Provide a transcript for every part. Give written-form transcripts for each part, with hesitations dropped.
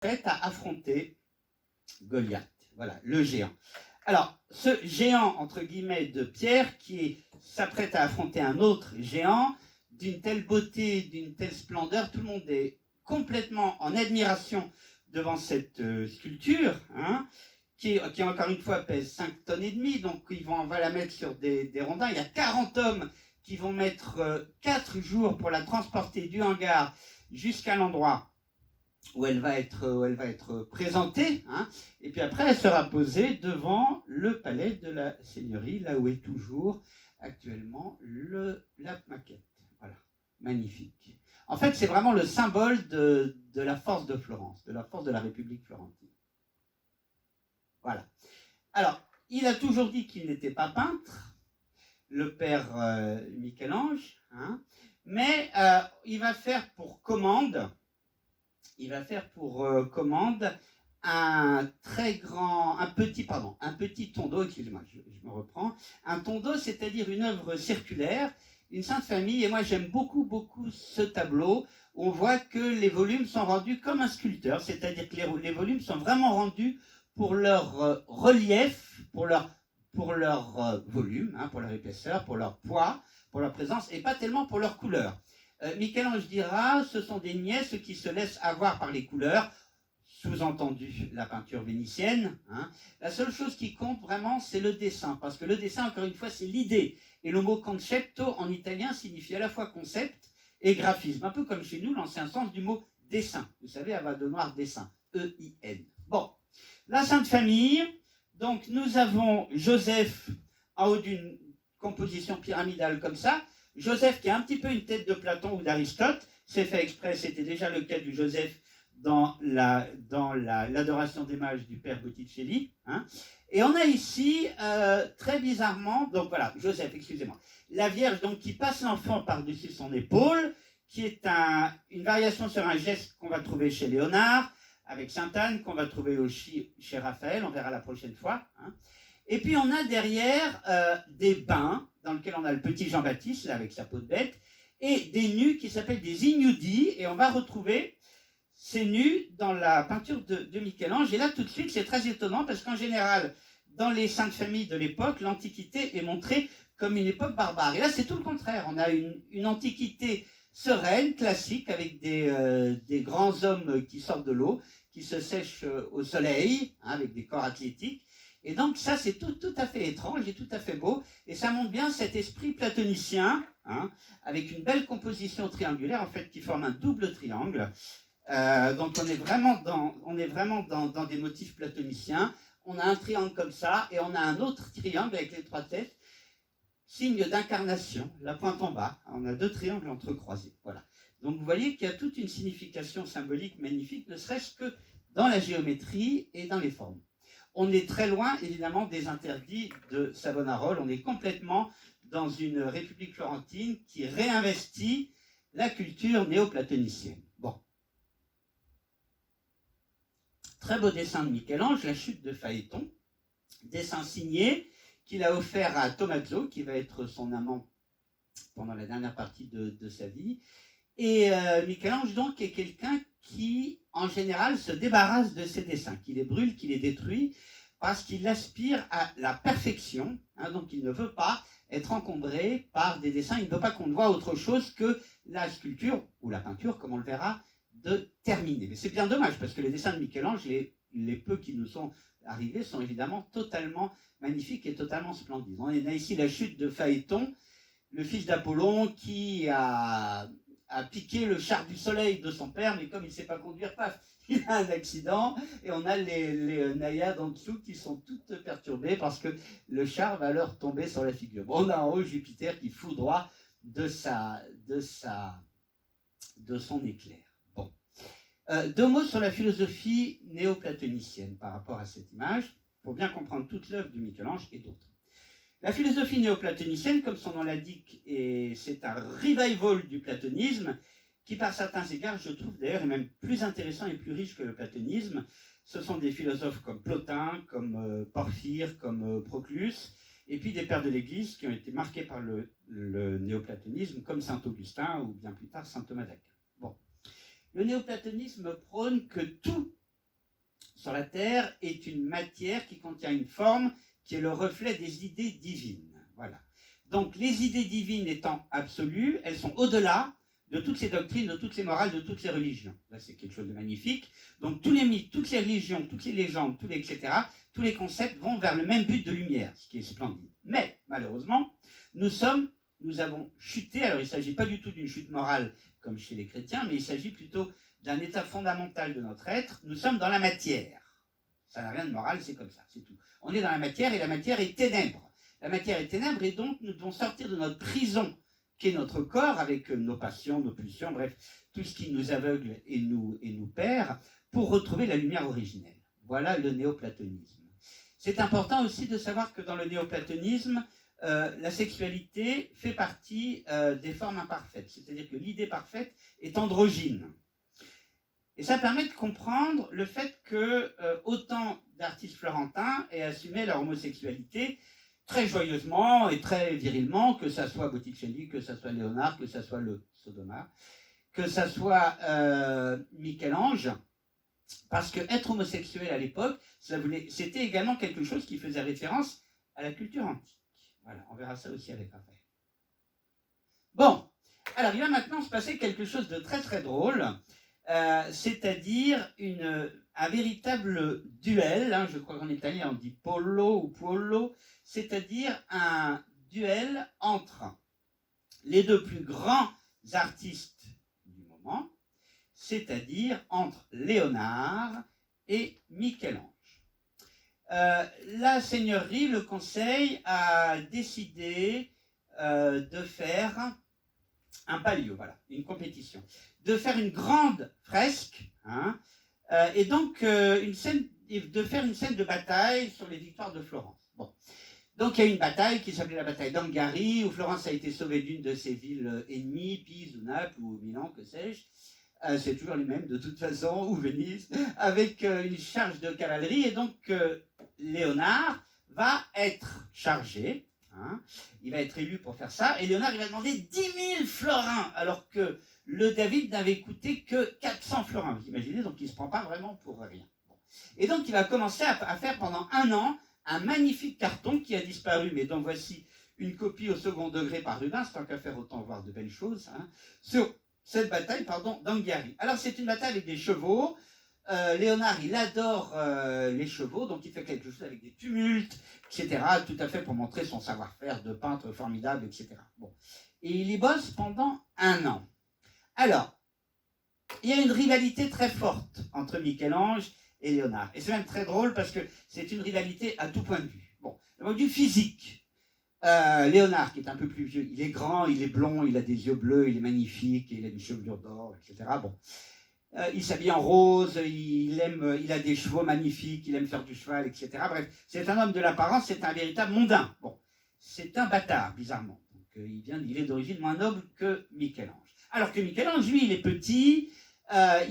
prête à affronter Goliath. Voilà, le géant. Alors, ce géant, entre guillemets, de pierre, qui s'apprête à affronter un autre géant, d'une telle beauté, d'une telle splendeur, tout le monde est complètement en admiration devant cette sculpture, hein, qui encore une fois pèse 5 tonnes et demie, donc on va la mettre sur des rondins. Il y a 40 hommes qui vont mettre 4 jours pour la transporter du hangar jusqu'à l'endroit où elle va être présentée, hein, et puis après elle sera posée devant le palais de la seigneurie, là où est toujours actuellement la maquette. Voilà, magnifique. En fait, c'est vraiment le symbole de la force de Florence, de la force de la République florentine. Voilà. Alors, il a toujours dit qu'il n'était pas peintre, le père Michel-Ange, hein, mais il va faire pour commande un petit tondeau, excusez-moi, je me reprends, un tondeau, c'est-à-dire une œuvre circulaire, une Sainte Famille, et moi j'aime beaucoup ce tableau, où on voit que les volumes sont rendus comme un sculpteur, c'est-à-dire que les volumes sont vraiment rendus pour leur relief, pour leur volume, hein, pour leur épaisseur, pour leur poids, pour leur présence, et pas tellement pour leur couleur. Michel-Ange dira, ce sont des nièces qui se laissent avoir par les couleurs, sous-entendu la peinture vénitienne. Hein. La seule chose qui compte vraiment, c'est le dessin, parce que le dessin, encore une fois, c'est l'idée. Et le mot concetto en italien signifie à la fois concept et graphisme, un peu comme chez nous, l'ancien sens du mot dessin. Vous savez, à Val-de-Noir, dessin, E-I-N. Bon, la Sainte Famille, donc nous avons Joseph en haut d'une composition pyramidale comme ça, Joseph qui a un petit peu une tête de Platon ou d'Aristote, c'est fait exprès, c'était déjà le cas du Joseph dans l'adoration des mages du père Botticelli. Hein. Et on a ici, très bizarrement, donc voilà, Joseph, excusez-moi, la Vierge donc, qui passe l'enfant par-dessus son épaule, qui est une variation sur un geste qu'on va trouver chez Léonard, avec Sainte-Anne, qu'on va trouver aussi chez Raphaël, on verra la prochaine fois. Hein. Et puis on a derrière des bains, dans lesquels on a le petit Jean-Baptiste, là, avec sa peau de bête, et des nus qui s'appellent des ignudi, et on va retrouver ces nus dans la peinture de Michel-Ange. Et là, tout de suite, c'est très étonnant, parce qu'en général, dans les saintes familles de l'époque, l'Antiquité est montrée comme une époque barbare. Et là, c'est tout le contraire. On a une Antiquité sereine, classique, avec des grands hommes qui sortent de l'eau, qui se sèchent au soleil, hein, avec des corps athlétiques. Et donc ça, c'est tout à fait étrange et tout à fait beau. Et ça montre bien cet esprit platonicien, hein, avec une belle composition triangulaire, en fait, qui forme un double triangle. Donc on est vraiment dans des motifs platoniciens. On a un triangle comme ça, et on a un autre triangle avec les trois têtes, signe d'incarnation, la pointe en bas. On a deux triangles entrecroisés. Voilà. Donc vous voyez qu'il y a toute une signification symbolique magnifique, ne serait-ce que dans la géométrie et dans les formes. On est très loin, évidemment, des interdits de Savonarole. On est complètement dans une république florentine qui réinvestit la culture néoplatonicienne. Bon. Très beau dessin de Michel-Ange, la chute de Phaéton. Dessin signé qu'il a offert à Tommaso, qui va être son amant pendant la dernière partie de sa vie. Et Michel-Ange, donc, est quelqu'un qui, en général, se débarrasse de ses dessins, qui les brûle, qui les détruit, parce qu'il aspire à la perfection. Hein, donc, il ne veut pas être encombré par des dessins. Il ne veut pas qu'on ne voit autre chose que la sculpture, ou la peinture, comme on le verra, de terminer. Mais c'est bien dommage, parce que les dessins de Michel-Ange, les peu qui nous sont arrivés, sont évidemment totalement magnifiques et totalement splendides. On a ici la chute de Phaéton, le fils d'Apollon, qui a piqué le char du soleil de son père, mais comme il ne sait pas conduire, paf, il a un accident, et on a les naïades en dessous qui sont toutes perturbées parce que le char va leur tomber sur la figure. Bon, on a en haut Jupiter qui foudroie de son éclair. Bon. Deux mots sur la philosophie néoplatonicienne par rapport à cette image, pour bien comprendre toute l'œuvre de Michel-Ange et d'autres. La philosophie néoplatonicienne, comme son nom l'indique, c'est un revival du platonisme qui, par certains égards, je trouve d'ailleurs, est même plus intéressant et plus riche que le platonisme. Ce sont des philosophes comme Plotin, comme Porphyre, comme Proclus, et puis des pères de l'Église qui ont été marqués par le néoplatonisme, comme saint Augustin ou bien plus tard saint Thomas d'Aquin. Bon. Le néoplatonisme prône que tout sur la terre est une matière qui contient une forme qui est le reflet des idées divines. Voilà. Donc les idées divines étant absolues, elles sont au-delà de toutes ces doctrines, de toutes ces morales, de toutes ces religions. Là, c'est quelque chose de magnifique. Donc tous les mythes, toutes les religions, toutes les légendes, tous les etc., tous les concepts vont vers le même but de lumière, ce qui est splendide. Mais, malheureusement, nous avons chuté. Alors, il ne s'agit pas du tout d'une chute morale comme chez les chrétiens, mais il s'agit plutôt d'un état fondamental de notre être. Nous sommes dans la matière. Ça n'a rien de moral, c'est comme ça, c'est tout. On est dans la matière et la matière est ténèbres. La matière est ténèbres et donc nous devons sortir de notre prison qu'est notre corps avec nos passions, nos pulsions, bref, tout ce qui nous aveugle et nous perd pour retrouver la lumière originelle. Voilà le néoplatonisme. C'est important aussi de savoir que dans le néoplatonisme, la sexualité fait partie des formes imparfaites, c'est-à-dire que l'idée parfaite est androgyne. Et ça permet de comprendre le fait que autant d'artistes florentins aient assumé leur homosexualité très joyeusement et très virilement, que ça soit Botticelli, que ça soit Léonard, que ça soit le Sodoma, que ça soit Michel-Ange, parce que être homosexuel à l'époque, c'était également quelque chose qui faisait référence à la culture antique. Voilà, on verra ça aussi avec Raphaël. Bon, alors il va maintenant se passer quelque chose de très très drôle, c'est-à-dire un véritable duel, hein, je crois qu'en italien on dit polo ou puolo, c'est-à-dire un duel entre les deux plus grands artistes du moment, c'est-à-dire entre Léonard et Michel-Ange. La seigneurie, le conseil, a décidé de faire un palio, voilà, une compétition, de faire une grande fresque, hein, et donc de faire une scène de bataille sur les victoires de Florence. Bon. Donc il y a une bataille qui s'appelait la bataille d'Angari, où Florence a été sauvée d'une de ses villes ennemies, Pise ou Naples ou Milan, que sais-je. C'est toujours les mêmes de toute façon, ou Venise, avec une charge de cavalerie. Et donc Léonard va être chargé, hein, il va être élu pour faire ça, et Léonard il va demander 10 000 florins, alors que le David n'avait coûté que 400 florins. Vous imaginez, donc il ne se prend pas vraiment pour rien. Bon. Et donc il va commencer à faire pendant un an un magnifique carton qui a disparu, mais dont voici une copie au second degré par Rubens, tant qu'à faire autant voir de belles choses, hein, sur cette bataille d'Angari. Alors c'est une bataille avec des chevaux. Léonard, il adore les chevaux, donc il fait quelque chose avec des tumultes, etc., tout à fait pour montrer son savoir-faire de peintre formidable, etc. Bon. Et il y bosse pendant un an. Alors, il y a une rivalité très forte entre Michel-Ange et Léonard. Et c'est même très drôle parce que c'est une rivalité à tout point de vue. Bon, d'un point de vue physique, Léonard, qui est un peu plus vieux, il est grand, il est blond, il a des yeux bleus, il est magnifique, il a une chevelure d'or, etc. Bon. Il s'habille en rose, il a des chevaux magnifiques, il aime faire du cheval, etc. Bref, c'est un homme de l'apparence, c'est un véritable mondain. Bon, c'est un bâtard, bizarrement. Donc, il est d'origine moins noble que Michel-Ange. Alors que Michel-Ange, lui, il est petit,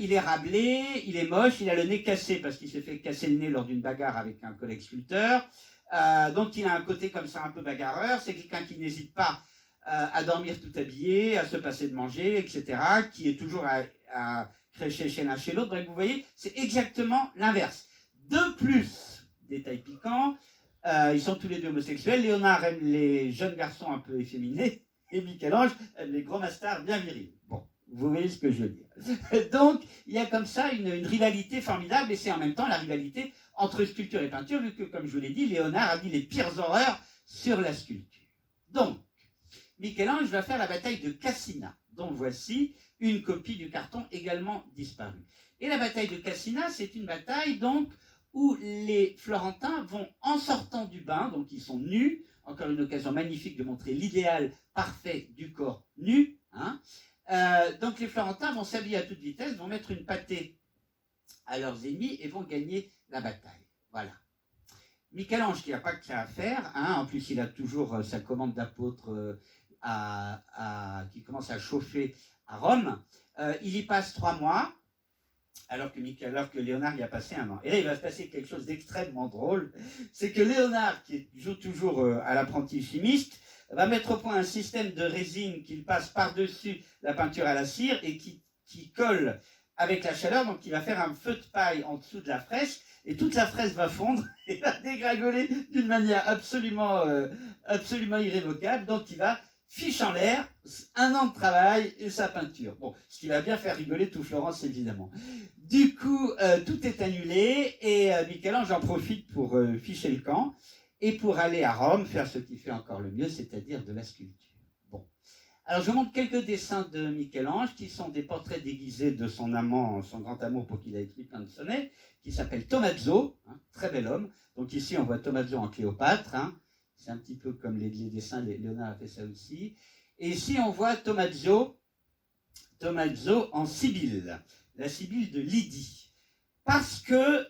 il est rablé, il est moche, il a le nez cassé parce qu'il s'est fait casser le nez lors d'une bagarre avec un collègue sculpteur. Donc il a un côté comme ça un peu bagarreur, c'est quelqu'un qui n'hésite pas à dormir tout habillé, à se passer de manger, etc., qui est toujours à crécher chez l'un chez l'autre. Bref, vous voyez, c'est exactement l'inverse. De plus, détail piquant, ils sont tous les deux homosexuels. Léonard aime les jeunes garçons un peu efféminés et Michel-Ange aime les gros mastards bien virils. Bon, vous voyez ce que je veux dire. Donc, il y a comme ça une rivalité formidable et c'est en même temps la rivalité entre sculpture et peinture, vu que, comme je vous l'ai dit, Léonard a dit les pires horreurs sur la sculpture. Donc, Michel-Ange va faire la bataille de Cassina, dont voici une copie du carton également disparue. Et la bataille de Cassina, c'est une bataille donc où les Florentins vont, en sortant du bain, donc ils sont nus, encore une occasion magnifique de montrer l'idéal parfait du corps nu, hein. Donc les Florentins vont s'habiller à toute vitesse, vont mettre une pâtée à leurs ennemis et vont gagner la bataille. Voilà. Michel-Ange, qui n'a pas que ça à faire, hein, en plus il a toujours sa commande d'apôtre qui commence à chauffer à Rome, il y passe 3 mois, alors que Léonard y a passé 1 an. Et là, il va se passer quelque chose d'extrêmement drôle, c'est que Léonard, qui joue toujours à l'apprenti chimiste, va mettre au point un système de résine qu'il passe par-dessus la peinture à la cire et qui colle avec la chaleur, donc il va faire un feu de paille en dessous de la fresque, et toute la fresque va fondre et va dégringoler d'une manière absolument irrévocable. Donc il va fiche en l'air, 1 an de travail et sa peinture. Bon, ce qui va bien faire rigoler tout Florence, évidemment. Du coup, tout est annulé et Michel-Ange en profite pour ficher le camp et pour aller à Rome faire ce qu'il fait encore le mieux, c'est-à-dire de la sculpture. Bon. Alors, je vous montre quelques dessins de Michel-Ange qui sont des portraits déguisés de son amant, son grand amour pour qui il a écrit plein de sonnets, qui s'appelle Tommaso, très bel homme. Donc ici, on voit Tommaso en Cléopâtre, c'est un petit peu comme les dessins, Léonard a fait ça aussi. Et ici, on voit Tommaso en Sibylle, la Sibylle de Lydie. Parce que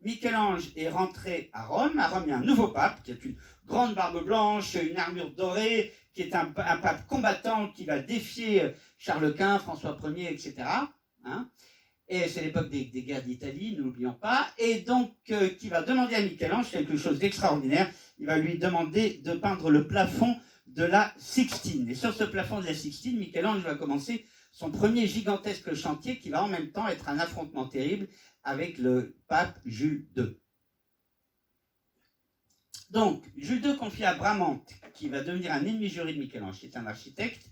Michel-Ange est rentré à Rome. À Rome, il y a un nouveau pape qui a une grande barbe blanche, une armure dorée, qui est un pape combattant qui va défier Charles Quint, François Ier, etc. Et c'est l'époque des guerres d'Italie, ne l'oublions pas. Et donc, qui va demander à Michel-Ange quelque chose d'extraordinaire. Il va lui demander de peindre le plafond de la Sixtine. Et sur ce plafond de la Sixtine, Michel-Ange va commencer son premier gigantesque chantier qui va en même temps être un affrontement terrible avec le pape Jules II. Donc, Jules II confie à Bramante, qui va devenir un ennemi juré de Michel-Ange, qui est un architecte,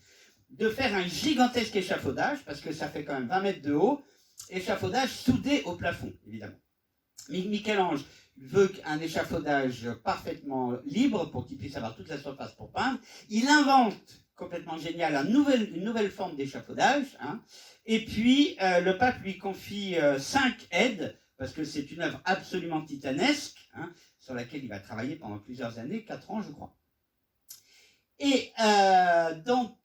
de faire un gigantesque échafaudage, parce que ça fait quand même 20 mètres de haut, échafaudage soudé au plafond, évidemment. Michel-Ange veut un échafaudage parfaitement libre pour qu'il puisse avoir toute la surface pour peindre. Il invente, complètement génial, une nouvelle forme d'échafaudage. Et puis, le pape lui confie 5 aides, parce que c'est une œuvre absolument titanesque, sur laquelle il va travailler pendant plusieurs années, 4 ans, je crois. Et donc,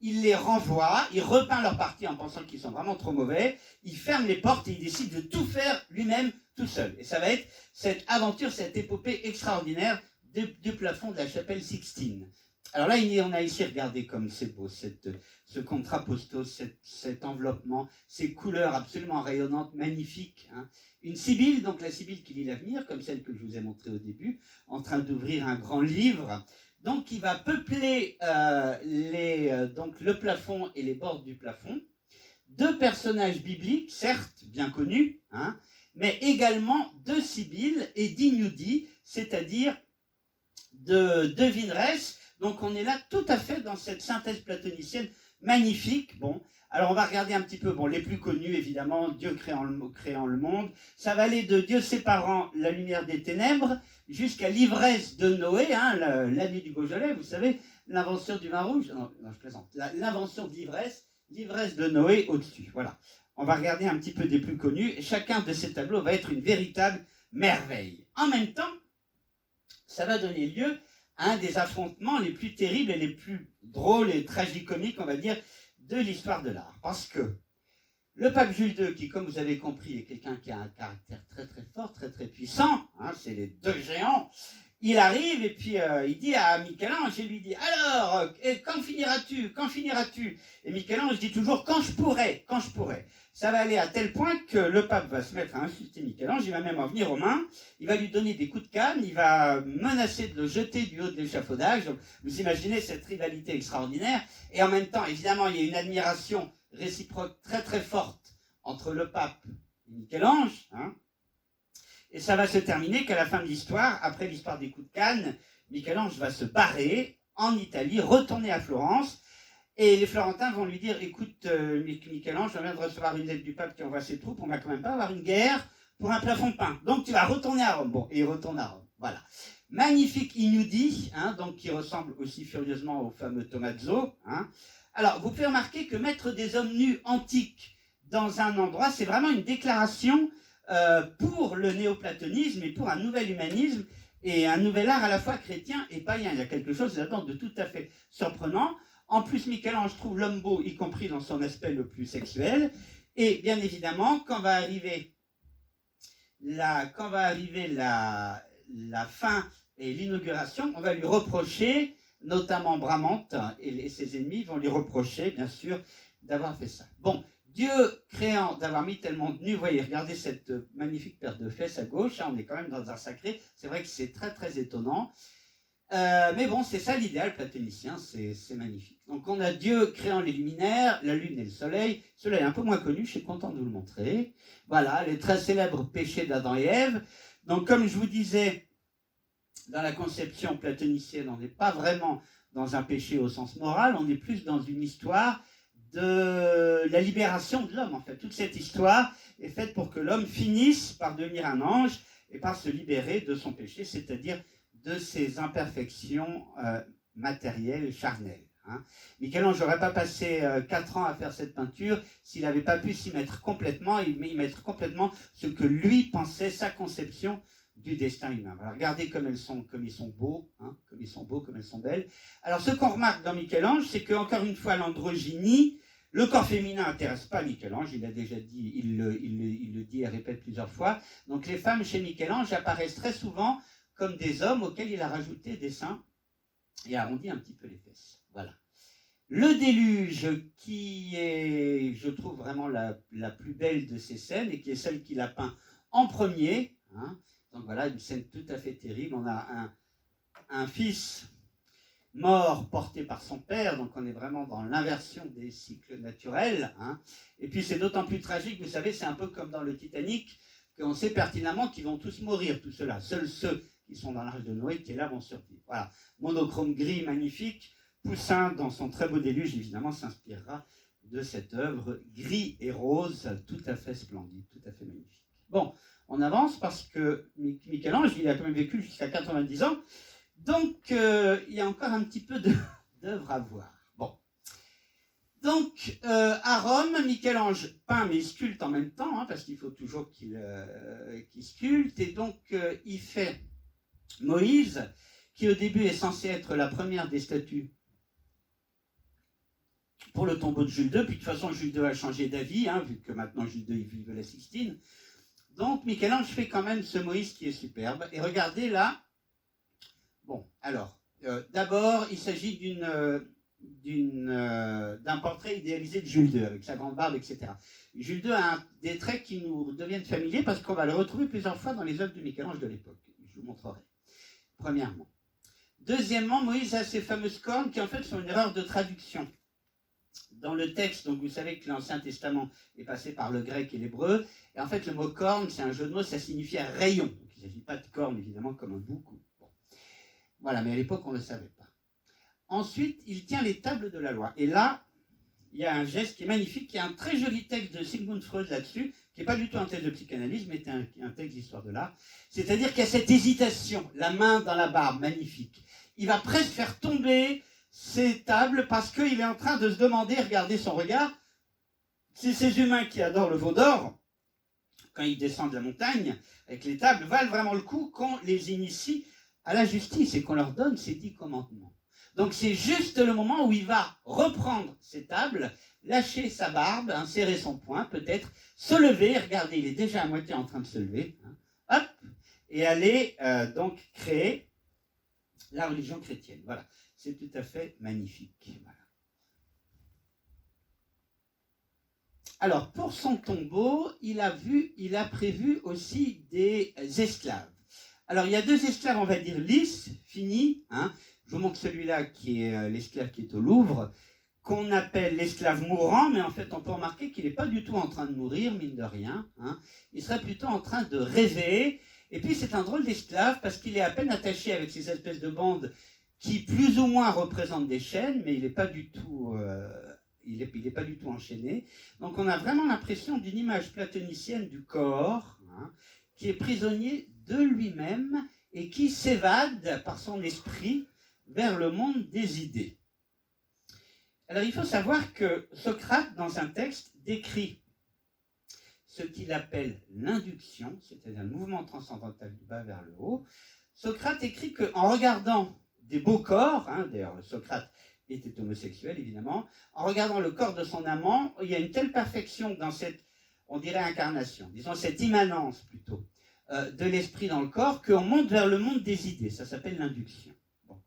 il les renvoie, il repeint leur partie en pensant qu'ils sont vraiment trop mauvais, il ferme les portes et il décide de tout faire lui-même, tout seul. Et ça va être cette aventure, cette épopée extraordinaire du plafond de la chapelle Sixtine. Alors là, on a ici, regardez comme c'est beau, ce contrapposto, cet enveloppement, ces couleurs absolument rayonnantes, magnifiques. Une Sibylle, donc la Sibylle qui lit l'avenir, comme celle que je vous ai montrée au début, en train d'ouvrir un grand livre. Donc, qui va peupler donc le plafond et les bords du plafond. 2 personnages bibliques, certes bien connus, mais également 2 Sibylles et d'Ignudi, c'est-à-dire de Vinerès. Donc, on est là tout à fait dans cette synthèse platonicienne magnifique. Bon, alors on va regarder un petit peu, les plus connus évidemment, Dieu créant le monde. Ça va aller de Dieu séparant la lumière des ténèbres jusqu'à l'ivresse de Noé, l'année du Beaujolais, vous savez, l'invention du vin rouge. Non, je plaisante. L'invention de l'ivresse de Noé au-dessus. Voilà. On va regarder un petit peu des plus connus. Et chacun de ces tableaux va être une véritable merveille. En même temps, ça va donner lieu à un des affrontements les plus terribles et les plus drôles et tragicomiques, on va dire, de l'histoire de l'art. Parce que le pape Jules II, qui, comme vous avez compris, est quelqu'un qui a un caractère très très fort, très très puissant, c'est les 2 géants, il arrive et puis il dit à Michel-Ange, il lui dit « Alors, quand finiras-tu ? Quand finiras-tu » Et Michel-Ange dit toujours « Quand je pourrai, quand je pourrai ». Ça va aller à tel point que le pape va se mettre à insulter Michel-Ange, il va même en venir aux mains, il va lui donner des coups de canne, il va menacer de le jeter du haut de l'échafaudage. Donc, vous imaginez cette rivalité extraordinaire. Et en même temps, évidemment, il y a une admiration réciproque très très forte entre le pape et Michel-Ange. Et ça va se terminer qu'à la fin de l'histoire, après l'histoire des coups de canne, Michel-Ange va se barrer en Italie, retourner à Florence. Et les Florentins vont lui dire « Écoute, Michel-Ange, je viens de recevoir une lettre du pape qui envoie ses troupes, on va quand même pas avoir une guerre pour un plafond peint. Donc tu vas retourner à Rome. » Bon, et il retourne à Rome. Voilà. Magnifique Ignudi, donc qui ressemble aussi furieusement au fameux Tommaso. Alors, vous pouvez remarquer que mettre des hommes nus antiques dans un endroit, c'est vraiment une déclaration pour le néoplatonisme et pour un nouvel humanisme et un nouvel art à la fois chrétien et païen. Il y a quelque chose là-dedans de tout à fait surprenant. En plus, Michel-Ange trouve l'homme beau, y compris dans son aspect le plus sexuel. Et bien évidemment, quand va arriver la fin et l'inauguration, on va lui reprocher, notamment Bramante et ses ennemis vont lui reprocher, bien sûr, d'avoir fait ça. Bon, Dieu créant, d'avoir mis tellement de nus, vous voyez, regardez cette magnifique paire de fesses à gauche, on est quand même dans un sacré, c'est vrai que c'est très très étonnant. Mais bon, c'est ça l'idéal platonicien, c'est magnifique. Donc on a Dieu créant les luminaires, la lune et le soleil. Cela est un peu moins connu, je suis content de vous le montrer. Voilà, les très célèbres péchés d'Adam et Ève. Donc comme je vous disais, dans la conception platonicienne, on n'est pas vraiment dans un péché au sens moral, on est plus dans une histoire de la libération de l'homme. En fait, toute cette histoire est faite pour que l'homme finisse par devenir un ange et par se libérer de son péché, c'est-à-dire de ses imperfections matérielles, charnelles. Hein. Michel-Ange n'aurait pas passé 4 ans à faire cette peinture s'il n'avait pas pu s'y mettre complètement, et y mettre complètement ce que lui pensait, sa conception du destin humain. Alors, regardez comme ils sont beaux, hein, comme ils sont beaux, comme elles sont belles. Alors, ce qu'on remarque dans Michel-Ange, c'est qu'encore une fois, l'androgynie, le corps féminin n'intéresse pas Michel-Ange, il a déjà dit, il le dit et répète plusieurs fois. Donc, les femmes chez Michel-Ange apparaissent très souvent comme des hommes auxquels il a rajouté des seins et arrondi un petit peu les fesses. Voilà. Le déluge, qui est, je trouve, vraiment la plus belle de ces scènes et qui est celle qu'il a peint en premier. Hein. Donc voilà, une scène tout à fait terrible. On a un fils mort porté par son père, donc on est vraiment dans l'inversion des cycles naturels. Hein. Et puis c'est d'autant plus tragique, vous savez, c'est un peu comme dans le Titanic, qu'on sait pertinemment qu'ils vont tous mourir, tout cela. Seuls ceux qui sont dans l'arche de Noé qui est là vont survivre. Voilà, monochrome gris magnifique. Poussin, dans son très beau déluge, évidemment, s'inspirera de cette œuvre gris et rose, tout à fait splendide, tout à fait magnifique. Bon, on avance parce que Michel-Ange, il a quand même vécu jusqu'à 90 ans, donc il y a encore un petit peu d'œuvre à voir. Bon. Donc, à Rome, Michel-Ange peint mais sculpte en même temps, hein, parce qu'il faut toujours qu'il sculpte, et donc il fait Moïse, qui au début est censé être la première des statues pour le tombeau de Jules II, puis de toute façon Jules II a changé d'avis, hein, vu que maintenant Jules II vive la Sixtine. Donc Michel-Ange fait quand même ce Moïse qui est superbe. Et regardez là, bon, alors, d'abord il s'agit d'un portrait idéalisé de Jules II, avec sa grande barbe, etc. Jules II a des traits qui nous deviennent familiers parce qu'on va le retrouver plusieurs fois dans les œuvres de Michel-Ange de l'époque. Je vous montrerai. Premièrement. Deuxièmement, Moïse a ces fameuses cornes qui en fait sont une erreur de traduction. Dans le texte, donc vous savez que l'Ancien Testament est passé par le grec et l'hébreu, et en fait le mot corne, c'est un jeu de mots, ça signifie un rayon. Donc, il ne s'agit pas de corne, évidemment, comme un bouc. Bon. Voilà, mais à l'époque, on ne le savait pas. Ensuite, il tient les tables de la loi. Et là, il y a un geste qui est magnifique, qui est un très joli texte de Sigmund Freud là-dessus, qui n'est pas du tout un texte de psychanalyse, mais un texte d'histoire de l'art. C'est-à-dire qu'il y a cette hésitation, la main dans la barbe, magnifique. Il va presque faire tomber ces tables parce qu'il est en train de se demander, regardez son regard, si ces humains qui adorent le veau d'or, quand ils descendent la montagne avec les tables, valent vraiment le coup qu'on les initie à la justice et qu'on leur donne ces 10 commandements. Donc c'est juste le moment où il va reprendre ces tables, lâcher sa barbe, insérer son poing peut-être, se lever, regardez, il est déjà à moitié en train de se lever, hein, hop, et aller donc créer la religion chrétienne. Voilà. C'est tout à fait magnifique. Voilà. Alors, pour son tombeau, il a prévu aussi des esclaves. Alors, il y a 2 esclaves, on va dire, lisses, finis. Hein. Je vous montre celui-là qui est l'esclave qui est au Louvre, qu'on appelle l'esclave mourant, mais en fait, on peut remarquer qu'il n'est pas du tout en train de mourir, mine de rien. Hein. Il serait plutôt en train de rêver. Et puis, c'est un drôle d'esclave parce qu'il est à peine attaché avec ces espèces de bandes qui plus ou moins représente des chaînes, mais il n'est pas du tout, pas du tout enchaîné. Donc on a vraiment l'impression d'une image platonicienne du corps, hein, qui est prisonnier de lui-même et qui s'évade par son esprit vers le monde des idées. Alors il faut savoir que Socrate, dans un texte, décrit ce qu'il appelle l'induction, c'est-à-dire le mouvement transcendantal du bas vers le haut. Socrate écrit qu'en regardant des beaux corps, hein, d'ailleurs Socrate était homosexuel évidemment, en regardant le corps de son amant, il y a une telle perfection dans cette, on dirait incarnation, disons cette immanence plutôt, de l'esprit dans le corps, qu'on monte vers le monde des idées, ça s'appelle l'induction. Bon.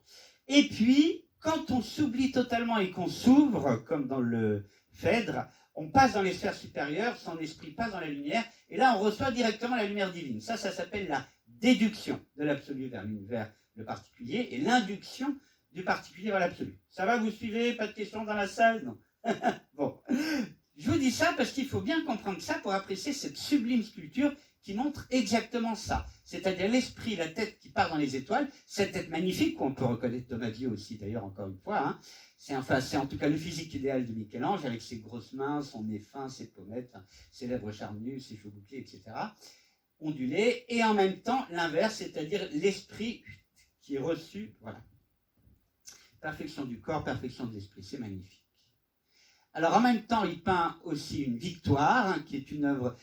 Et puis, quand on s'oublie totalement et qu'on s'ouvre, comme dans le Phèdre, on passe dans les sphères supérieures, son esprit passe dans la lumière, et là on reçoit directement la lumière divine. Ça s'appelle la déduction de l'absolu vers le particulier, et l'induction du particulier vers l'absolu. Ça va, vous suivez? Pas de questions dans la salle? Non. Bon. Je vous dis ça parce qu'il faut bien comprendre ça pour apprécier cette sublime sculpture qui montre exactement ça. C'est-à-dire l'esprit, la tête qui part dans les étoiles, cette tête magnifique, qu'on peut reconnaître Thomas Dio aussi d'ailleurs, encore une fois, hein. C'est en tout cas le physique idéal de Michel-Ange, avec ses grosses mains, son nez fin, ses pommettes, ses lèvres charnues, ses cheveux bouclés, etc., ondulés, et en même temps l'inverse, c'est-à-dire l'esprit qui est reçu, voilà. Perfection du corps, perfection de l'esprit, c'est magnifique. Alors en même temps, il peint aussi une victoire, hein, qui est une œuvre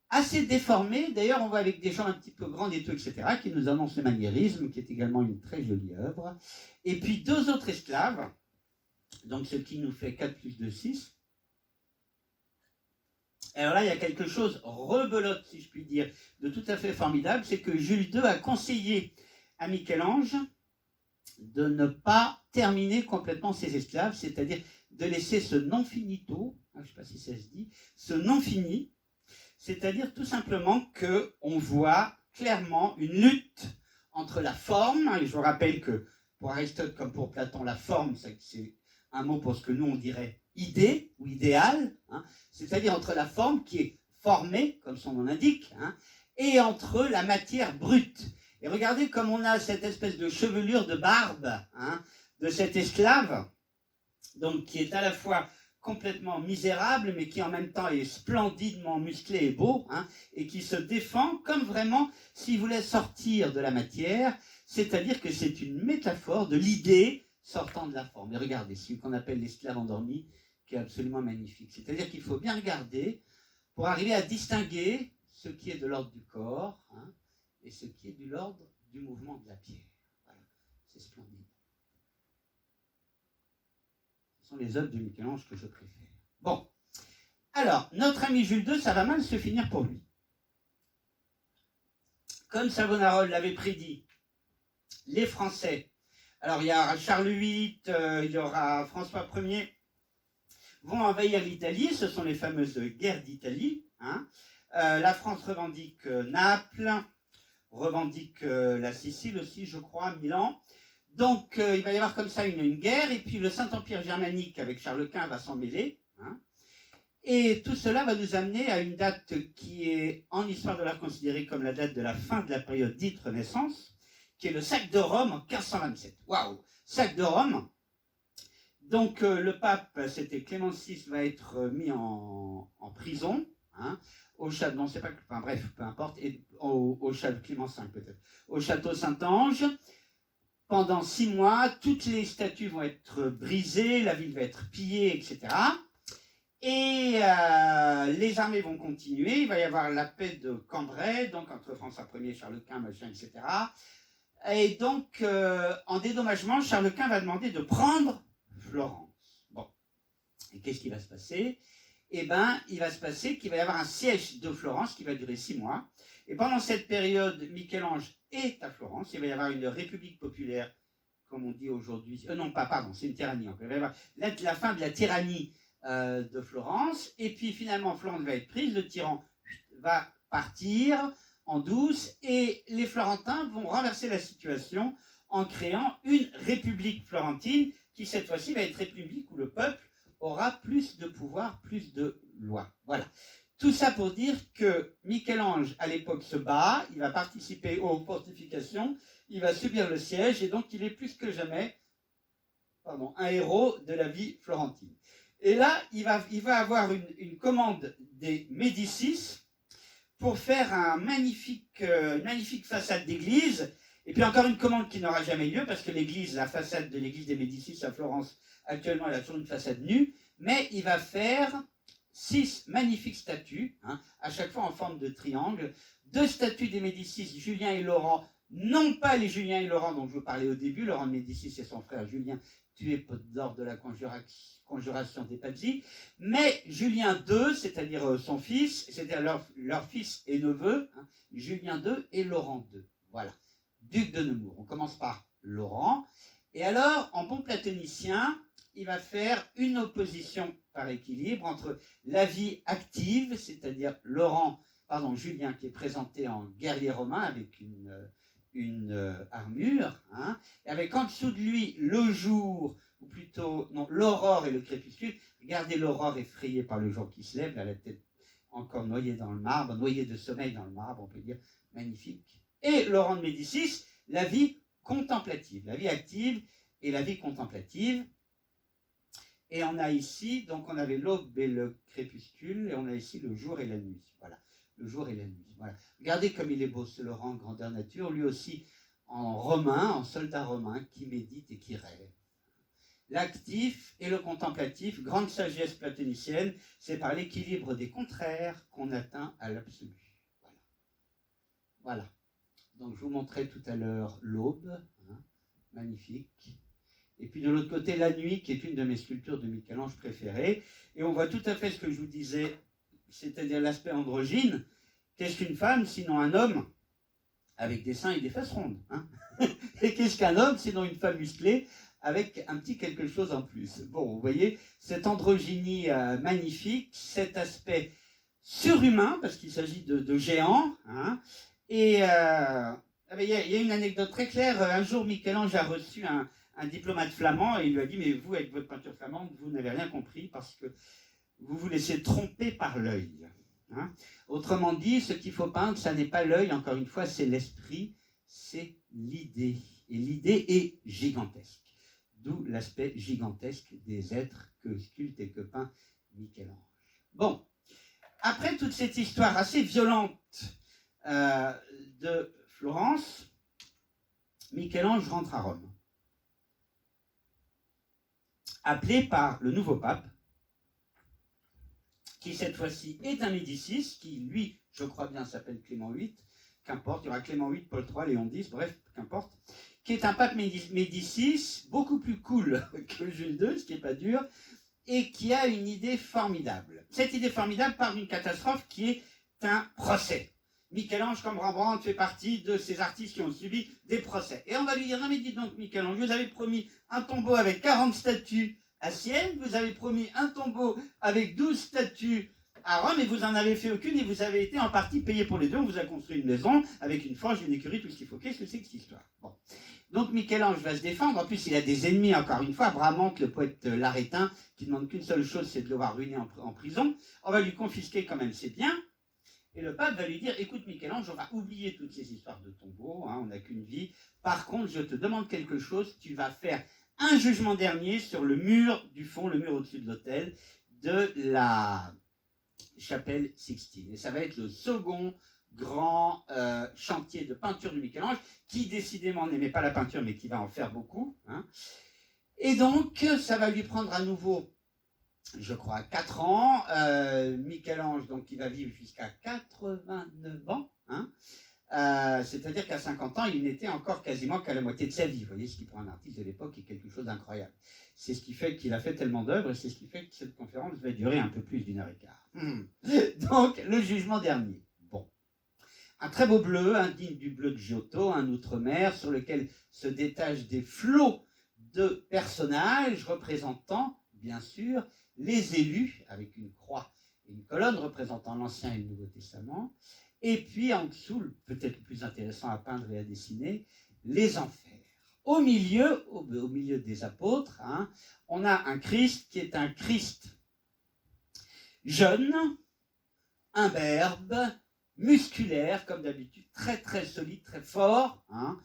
assez déformée. D'ailleurs, on voit avec des gens un petit peu grands et tout, etc., qui nous annoncent le maniérisme, qui est également une très jolie œuvre. Et puis deux autres esclaves, donc ce qui nous fait 4 plus 2, 6. Alors là, il y a quelque chose rebelote, si je puis dire, de tout à fait formidable, c'est que Jules II a conseillé à Michel-Ange de ne pas terminer complètement ses esclaves, c'est-à-dire de laisser ce non finito, je ne sais pas si ça se dit, ce non fini, c'est-à-dire tout simplement qu'on voit clairement une lutte entre la forme, et je vous rappelle que pour Aristote comme pour Platon, la forme, c'est un mot pour ce que nous on dirait idée ou idéal, hein, c'est-à-dire entre la forme qui est formée, comme son nom l'indique, hein, et entre la matière brute. Et regardez comme on a cette espèce de chevelure de barbe, hein, de cet esclave, donc qui est à la fois complètement misérable, mais qui en même temps est splendidement musclé et beau, hein, et qui se défend comme vraiment s'il voulait sortir de la matière, c'est-à-dire que c'est une métaphore de l'idée sortant de la forme. Et regardez, celui qu'on appelle l'esclave endormi, qui est absolument magnifique. C'est-à-dire qu'il faut bien regarder pour arriver à distinguer ce qui est de l'ordre du corps, hein, et ce qui est de l'ordre du mouvement de la pierre. Voilà, c'est splendide. Ce sont les œuvres de Michel-Ange que je préfère. Bon, alors, notre ami Jules II, ça va mal se finir pour lui. Comme Savonarole l'avait prédit, les Français, alors il y a Charles VIII, il y aura François Ier, vont envahir l'Italie, ce sont les fameuses guerres d'Italie, hein. La France revendique Naples, revendique la Sicile aussi, je crois, Milan. Donc, il va y avoir comme ça une guerre, et puis le Saint-Empire germanique avec Charles Quint va s'en mêler. Hein, et tout cela va nous amener à une date qui est en histoire de l'art considérée comme la date de la fin de la période dite Renaissance, qui est le sac de Rome en 1527. Waouh! Sac de Rome. Donc, le pape, c'était Clément VI, va être mis en prison, hein, au château, non, c'est pas, enfin bref, peu importe, et au château Clément V peut-être, au château Saint-Ange. Pendant 6 mois, toutes les statues vont être brisées, la ville va être pillée, etc. Et les armées vont continuer. Il va y avoir la paix de Cambrai, donc entre François Ier, Charles Quint, machin, etc. Et donc, en dédommagement, Charles Quint va demander de prendre Florence. Bon. Et qu'est-ce qui va se passer? Eh bien, il va se passer qu'il va y avoir un siège de Florence qui va durer 6 mois. Et pendant cette période, Michel-Ange est à Florence. Il va y avoir une république populaire, comme on dit aujourd'hui. Non, pardon, c'est une tyrannie. Il va y avoir la fin de la tyrannie de Florence. Et puis finalement, Florence va être prise. Le tyran va partir en douce. Et les Florentins vont renverser la situation en créant une république florentine qui, cette fois-ci, va être république où le peuple aura plus de pouvoir, plus de lois. Voilà. Tout ça pour dire que Michel-Ange, à l'époque, se bat, il va participer aux fortifications, il va subir le siège, et donc il est plus que jamais un héros de la vie florentine. Et là, il va avoir une commande des Médicis pour faire une magnifique façade d'église, et puis encore une commande qui n'aura jamais lieu, parce que la façade de l'église des Médicis à Florence, actuellement, elle a toujours une façade nue, mais il va faire 6 magnifiques statues, hein, à chaque fois en forme de triangle, 2 statues des Médicis, Julien et Laurent, non pas les Julien et Laurent dont je vous parlais au début, Laurent de Médicis et son frère Julien, tués lors de la conjuration des Pazzi, mais Julien II, c'est-à-dire son fils, c'est-à-dire leur fils et neveu, hein, Julien II et Laurent II. Voilà, duc de Nemours. On commence par Laurent, et alors, en bon platonicien, il va faire une opposition par équilibre entre la vie active, c'est-à-dire Julien qui est présenté en guerrier romain avec une armure, hein, et avec en dessous de lui le jour, ou plutôt, non, l'aurore et le crépuscule. Regardez l'aurore effrayée par le jour qui se lève, là, la tête encore noyée dans le marbre, noyée de sommeil dans le marbre, on peut dire, magnifique. Et Laurent de Médicis, la vie contemplative, la vie active et la vie contemplative. Et on a ici, donc on avait l'aube et le crépuscule, et on a ici le jour et la nuit. Voilà, le jour et la nuit. Voilà. Regardez comme il est beau ce Laurent, grandeur nature, lui aussi en romain, en soldat romain, qui médite et qui rêve. L'actif et le contemplatif, grande sagesse platonicienne, c'est par l'équilibre des contraires qu'on atteint à l'absolu. Voilà. Voilà. Donc je vous montrais tout à l'heure l'aube, hein, magnifique. Et puis de l'autre côté, la nuit, qui est une de mes sculptures de Michel-Ange préférées. Et on voit tout à fait ce que je vous disais, c'est-à-dire l'aspect androgyne. Qu'est-ce qu'une femme, sinon un homme avec des seins et des fesses rondes, hein. Et qu'est-ce qu'un homme, sinon une femme musclée avec un petit quelque chose en plus. Bon, vous voyez, cette androgynie magnifique, cet aspect surhumain, parce qu'il s'agit de géants, hein. Et il y a une anecdote très claire. Un jour, Michel-Ange a reçu un diplomate flamand et il lui a dit « Mais vous, avec votre peinture flamande, vous n'avez rien compris parce que vous vous laissez tromper par l'œil. Hein. Autrement dit, ce qu'il faut peindre, ça n'est pas l'œil, encore une fois, c'est l'esprit, c'est l'idée. Et l'idée est gigantesque. D'où l'aspect gigantesque des êtres que sculpte et que peint Michel-Ange. Bon, après toute cette histoire assez violente de Florence, Michel-Ange rentre à Rome. Appelé par le nouveau pape, qui cette fois-ci est un Médicis, qui lui, je crois bien, s'appelle Clément VIII, qu'importe, il y aura Clément VIII, Paul III, Léon X, bref, qu'importe, qui est un pape Médicis, beaucoup plus cool que Jules II, ce qui n'est pas dur, et qui a une idée formidable. Cette idée formidable part d'une catastrophe qui est un procès. Michel-Ange, comme Rembrandt, fait partie de ces artistes qui ont subi des procès. Et on va lui dire, non mais dites donc Michel-Ange, vous avez promis un tombeau avec 40 statues à Sienne, vous avez promis un tombeau avec 12 statues à Rome, et vous n'en avez fait aucune, et vous avez été en partie payé pour les deux. On vous a construit une maison avec une forge, une écurie, tout ce qu'il faut. Qu'est-ce que c'est que cette histoire? Bon. Donc Michel-Ange va se défendre. En plus, il a des ennemis, encore une fois. Bramante, le poète larétain, qui ne demande qu'une seule chose, c'est de le voir ruiné en prison. On va lui confisquer quand même ses biens. Et le pape va lui dire, écoute Michel-Ange, on va oublier toutes ces histoires de tombeaux, hein, on n'a qu'une vie. Par contre, je te demande quelque chose, tu vas faire un jugement dernier sur le mur du fond, le mur au-dessus de l'autel, de la chapelle Sixtine. Et ça va être le second grand chantier de peinture de Michel-Ange, qui décidément n'aimait pas la peinture, mais qui va en faire beaucoup. Hein. Et donc, ça va lui prendre à nouveau, je crois, 4 ans. Michel-Ange, donc, il va vivre jusqu'à 89 ans. Hein. C'est-à-dire qu'à 50 ans, il n'était encore quasiment qu'à la moitié de sa vie. Vous voyez, ce qui pour un artiste de l'époque est quelque chose d'incroyable. C'est ce qui fait qu'il a fait tellement d'œuvres, et c'est ce qui fait que cette conférence va durer un peu plus d'1h15. Donc, le jugement dernier. Bon. Un très beau bleu, indigne du bleu de Giotto, un outre-mer sur lequel se détachent des flots de personnages représentant, bien sûr, les élus, avec une croix et une colonne représentant l'Ancien et le Nouveau Testament, et puis en dessous, peut-être le plus intéressant à peindre et à dessiner, les enfers. Au milieu des apôtres, hein, on a un Christ qui est un Christ jeune, imberbe, musculaire, comme d'habitude, très très solide, très fort, hein,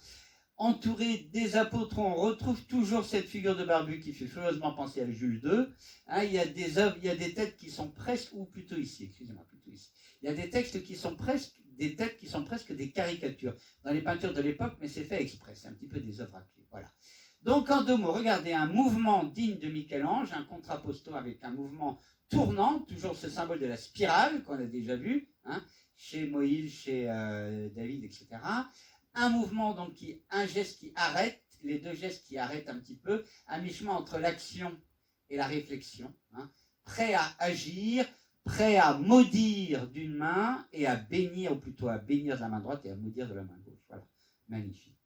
entouré des apôtres. On retrouve toujours cette figure de barbu qui fait furieusement penser à Jules II. Hein, il y a des œuvres, il y a des têtes qui sont presque, ou plutôt ici, excusez-moi, plutôt ici. Il y a des textes qui sont presque, des têtes qui sont presque des caricatures dans les peintures de l'époque, mais c'est fait exprès, c'est un petit peu des œuvres à clé. Voilà. Donc en deux mots, regardez, un mouvement digne de Michel-Ange, un contrapposto avec un mouvement tournant, toujours ce symbole de la spirale qu'on a déjà vu, hein, chez Moïse, chez David, etc. Un mouvement, donc, un geste qui arrête, les deux gestes qui arrêtent un petit peu, à mi-chemin entre l'action et la réflexion, hein, prêt à agir, prêt à maudire d'une main et à bénir, ou plutôt à bénir de la main droite et à maudire de la main gauche. Voilà, magnifique.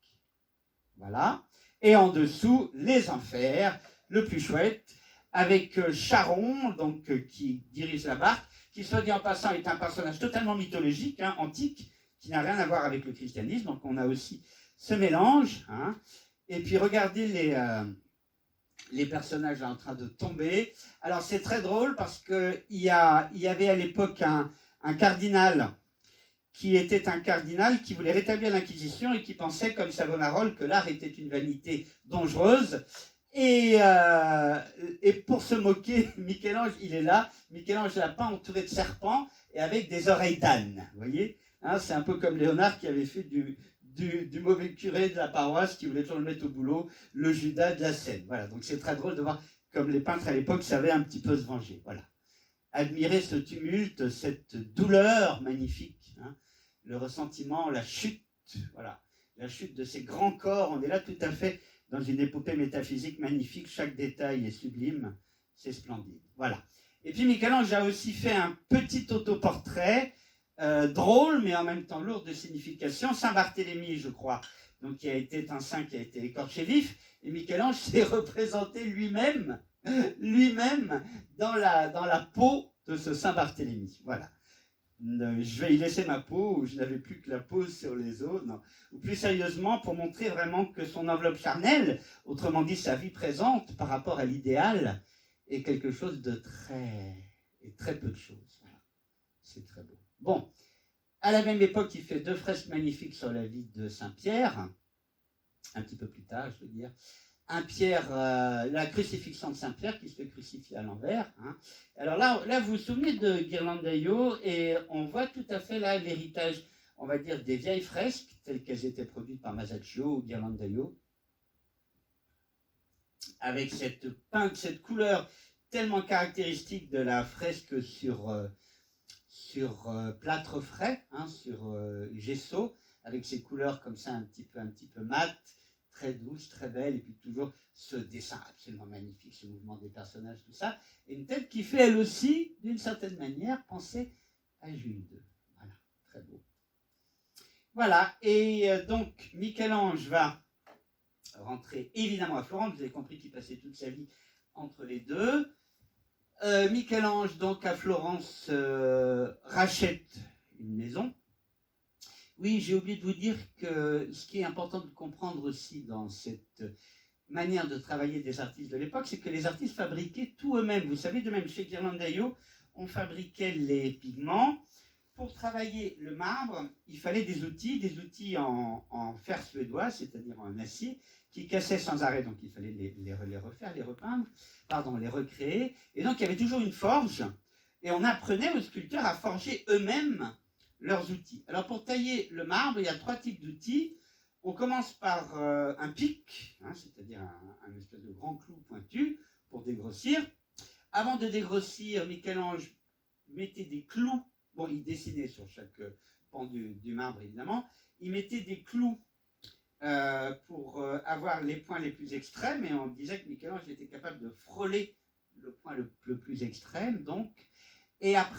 Voilà. Et en dessous, les enfers, le plus chouette, avec Charon, donc, qui dirige la barque, qui, soit dit en passant, est un personnage totalement mythologique, hein, antique, qui n'a rien à voir avec le christianisme. Donc on a aussi ce mélange. Hein. Et puis regardez les personnages en train de tomber. Alors c'est très drôle parce qu'il y avait à l'époque un cardinal qui était un cardinal qui voulait rétablir l'Inquisition et qui pensait, comme Savonarola, que l'art était une vanité dangereuse. Et pour se moquer, Michel-Ange, il est là. Michel-Ange l'a peint entouré de serpents et avec des oreilles d'âne. Vous voyez, hein, c'est un peu comme Léonard qui avait fait du mauvais curé de la paroisse qui voulait toujours le mettre au boulot, le Judas de la Seine. Voilà, donc c'est très drôle de voir comme les peintres à l'époque savaient un petit peu se venger. Voilà. Admirer ce tumulte, cette douleur magnifique, hein, le ressentiment, la chute, voilà, la chute de ces grands corps. On est là tout à fait dans une épopée métaphysique magnifique, chaque détail est sublime, c'est splendide. Voilà. Et puis Michel-Ange a aussi fait un petit autoportrait, drôle, mais en même temps lourd de signification, Saint-Barthélemy, je crois, donc qui a été un saint qui a été écorché vif, et Michel-Ange s'est représenté lui-même dans la peau de ce Saint-Barthélemy. Voilà. Je vais y laisser ma peau, où je n'avais plus que la peau sur les os, non. Ou plus sérieusement, pour montrer vraiment que son enveloppe charnelle, autrement dit sa vie présente par rapport à l'idéal, est quelque chose de très peu de choses. Voilà. C'est très beau. Bon, à la même époque, il fait 2 fresques magnifiques sur la vie de Saint-Pierre, un petit peu plus tard, je veux dire. La crucifixion de Saint-Pierre qui se fait crucifier à l'envers. Hein. Alors là, vous vous souvenez de Ghirlandaio et on voit tout à fait là l'héritage, on va dire, des vieilles fresques telles qu'elles étaient produites par Masaccio ou Ghirlandaio, avec cette couleur tellement caractéristique de la fresque sur plâtre frais, hein, sur gesso, avec ces couleurs comme ça un petit peu mates, très douce, très belle, et puis toujours ce dessin absolument magnifique, ce mouvement des personnages, tout ça, et une tête qui fait elle aussi, d'une certaine manière, penser à Jules II. Voilà, très beau. Voilà, et donc Michel-Ange va rentrer évidemment à Florence, vous avez compris qu'il passait toute sa vie entre les deux. Michel-Ange, donc à Florence, rachète une maison. Oui, j'ai oublié de vous dire que ce qui est important de comprendre aussi dans cette manière de travailler des artistes de l'époque, c'est que les artistes fabriquaient tout eux-mêmes. Vous savez, de même chez Ghirlandaio, on fabriquait les pigments. Pour travailler le marbre, il fallait des outils en fer suédois, c'est-à-dire en acier, qui cassaient sans arrêt, donc il fallait les refaire, les repeindre, les recréer. Et donc il y avait toujours une forge, et on apprenait aux sculpteurs à forger eux-mêmes leurs outils. Alors pour tailler le marbre, il y a 3 types d'outils. On commence par un pic, hein, c'est-à-dire un espèce de grand clou pointu pour dégrossir. Avant de dégrossir, Michel-Ange mettait des clous, bon, il dessinait sur chaque pan du marbre évidemment, il mettait des clous pour avoir les points les plus extrêmes, et on disait que Michel-Ange était capable de frôler le point le plus extrême, donc. Et après,